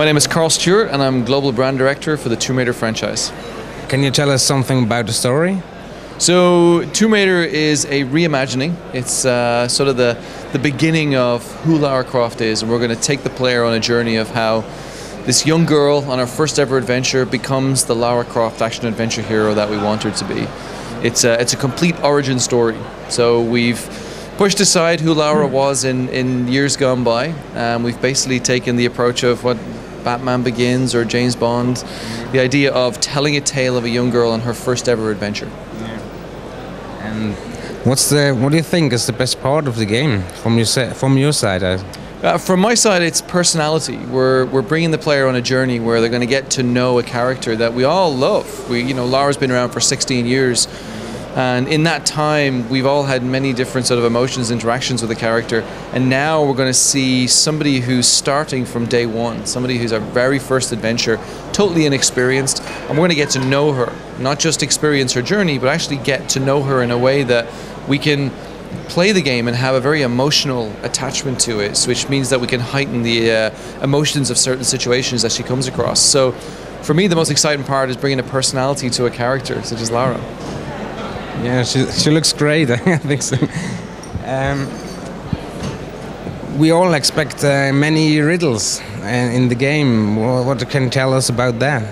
My name is Karl Stewart and I'm Global Brand Director for the Tomb Raider franchise. Can you tell us something about the story? So Tomb Raider is a reimagining. It's sort of the beginning of who Lara Croft is, and we're going to take the player on a journey of how this young girl on her first ever adventure becomes the Lara Croft action adventure hero that we want her to be. It's a complete origin story. So we've pushed aside who Lara was in years gone by. We've basically taken the approach of what Batman Begins or James Bond, the idea of telling a tale of a young girl on her first ever adventure. Yeah. And what do you think is the best part of the game from your side? From my side, it's personality. We're bringing the player on a journey where they're going to get to know a character that we all love. Lara's been around for 16 years. And in that time, we've all had many different sort of emotions, interactions with the character. And now we're going to see somebody who's starting from day one, somebody who's our very first adventure, totally inexperienced. And we're going to get to know her, not just experience her journey, but actually get to know her in a way that we can play the game and have a very emotional attachment to it, which means that we can heighten the emotions of certain situations that she comes across. So for me, the most exciting part is bringing a personality to a character such as Lara. Yeah, she looks great. I think so. We all expect many riddles in the game. What can you tell us about that?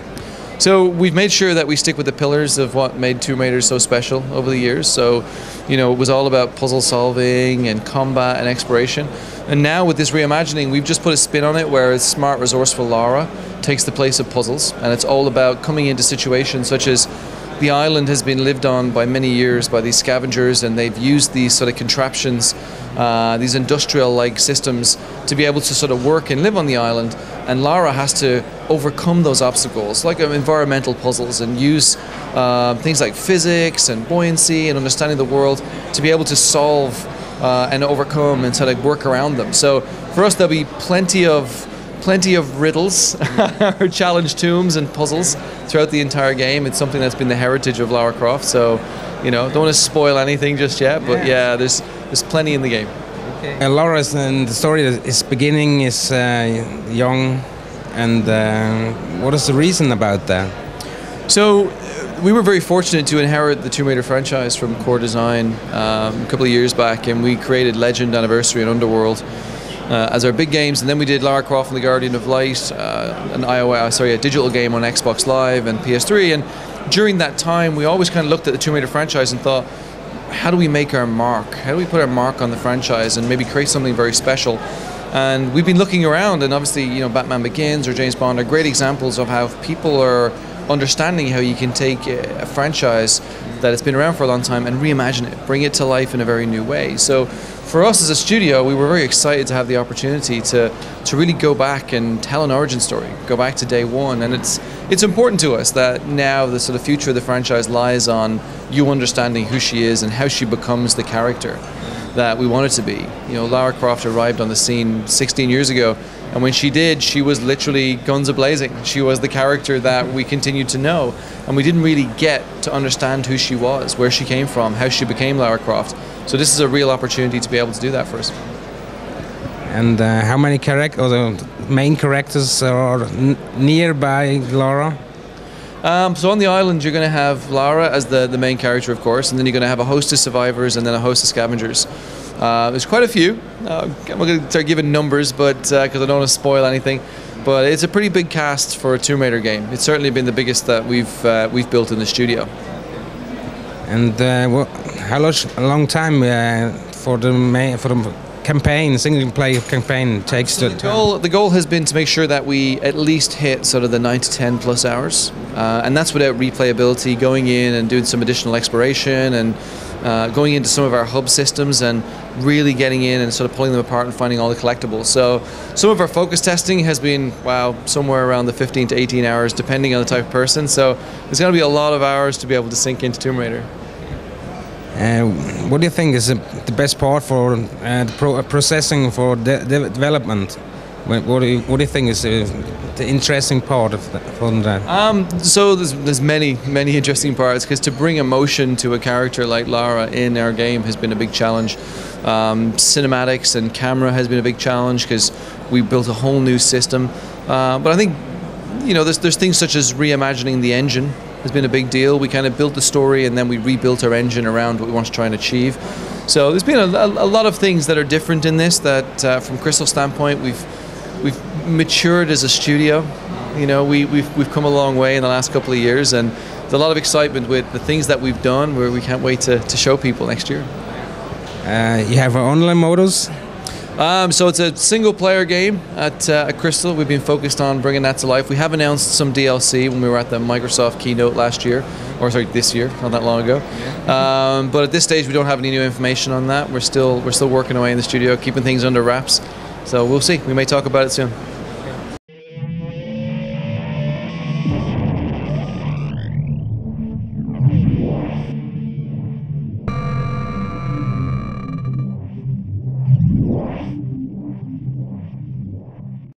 So we've made sure that we stick with the pillars of what made Tomb Raider so special over the years. So, it was all about puzzle solving and combat and exploration. And now with this reimagining, we've just put a spin on it where it's smart, resourceful Lara takes the place of puzzles. And it's all about coming into situations such as the island has been lived on by many years by these scavengers, and they've used these sort of contraptions, these industrial-like systems to be able to sort of work and live on the island. And Lara has to overcome those obstacles, like environmental puzzles, and use things like physics and buoyancy and understanding the world to be able to solve and overcome and sort of work around them. So for us, there'll be plenty of riddles or challenge tombs and puzzles throughout the entire game. It's something that's been the heritage of Lara Croft, so don't want to spoil anything just yet, but yeah, there's plenty in the game. Okay. Lara's in the story is beginning is young, and what is the reason about that? So we were very fortunate to inherit the Tomb Raider franchise from Core Design a couple of years back, and we created Legend, Anniversary and Underworld as our big games, and then we did Lara Croft and the Guardian of Light, a digital game on Xbox Live and PS3. And during that time, we always kind of looked at the Tomb Raider franchise and thought, how do we make our mark? How do we put our mark on the franchise and maybe create something very special? And we've been looking around, and obviously, Batman Begins or James Bond are great examples of how people are understanding how you can take a franchise that has been around for a long time and reimagine it, bring it to life in a very new way. So for us as a studio, we were very excited to have the opportunity to really go back and tell an origin story, go back to day one. And it's important to us that now the sort of future of the franchise lies on you understanding who she is and how she becomes the character that we want it to be. Lara Croft arrived on the scene 16 years ago, and when she did, she was literally guns a-blazing. She was the character that we continued to know, and we didn't really get to understand who she was, where she came from, how she became Lara Croft. So this is a real opportunity to be able to do that for us. And how many the main characters are nearby Lara? So on the island, you're going to have Lara as the main character, of course, and then you're going to have a host of survivors and then a host of scavengers. There's quite a few. I'm going to start giving numbers, but because I don't want to spoil anything. But it's a pretty big cast for a Tomb Raider game. It's certainly been the biggest that we've built in the studio. And how long time for the campaign, single-player campaign takes to... The goal has been to make sure that we at least hit sort of the 9 to 10 plus hours, and that's without replayability, going in and doing some additional exploration and going into some of our hub systems and really getting in and sort of pulling them apart and finding all the collectibles. So some of our focus testing has been, somewhere around the 15 to 18 hours, depending on the type of person. So there's going to be a lot of hours to be able to sink into Tomb Raider. What do you think is the best part for processing for development? What do you think is the interesting part of that, from that? So there's many interesting parts, because to bring emotion to a character like Lara in our game has been a big challenge. Cinematics and camera has been a big challenge, because we built a whole new system. But I think, you know, there's things such as reimagining the engine has been a big deal. We kind of built the story and then we rebuilt our engine around what we want to try and achieve. So there's been a lot of things that are different in this, that from Crystal's standpoint, we've matured as a studio. You know, we've come a long way in the last couple of years, and there's a lot of excitement with the things that we've done, where we can't wait to show people next year. You have online modus? So it's a single-player game at Crystal. We've been focused on bringing that to life. We have announced some DLC when we were at the Microsoft keynote last year, or sorry, this year, not that long ago. But at this stage, we don't have any new information on that. We're still working away in the studio, keeping things under wraps. So we'll see. We may talk about it soon.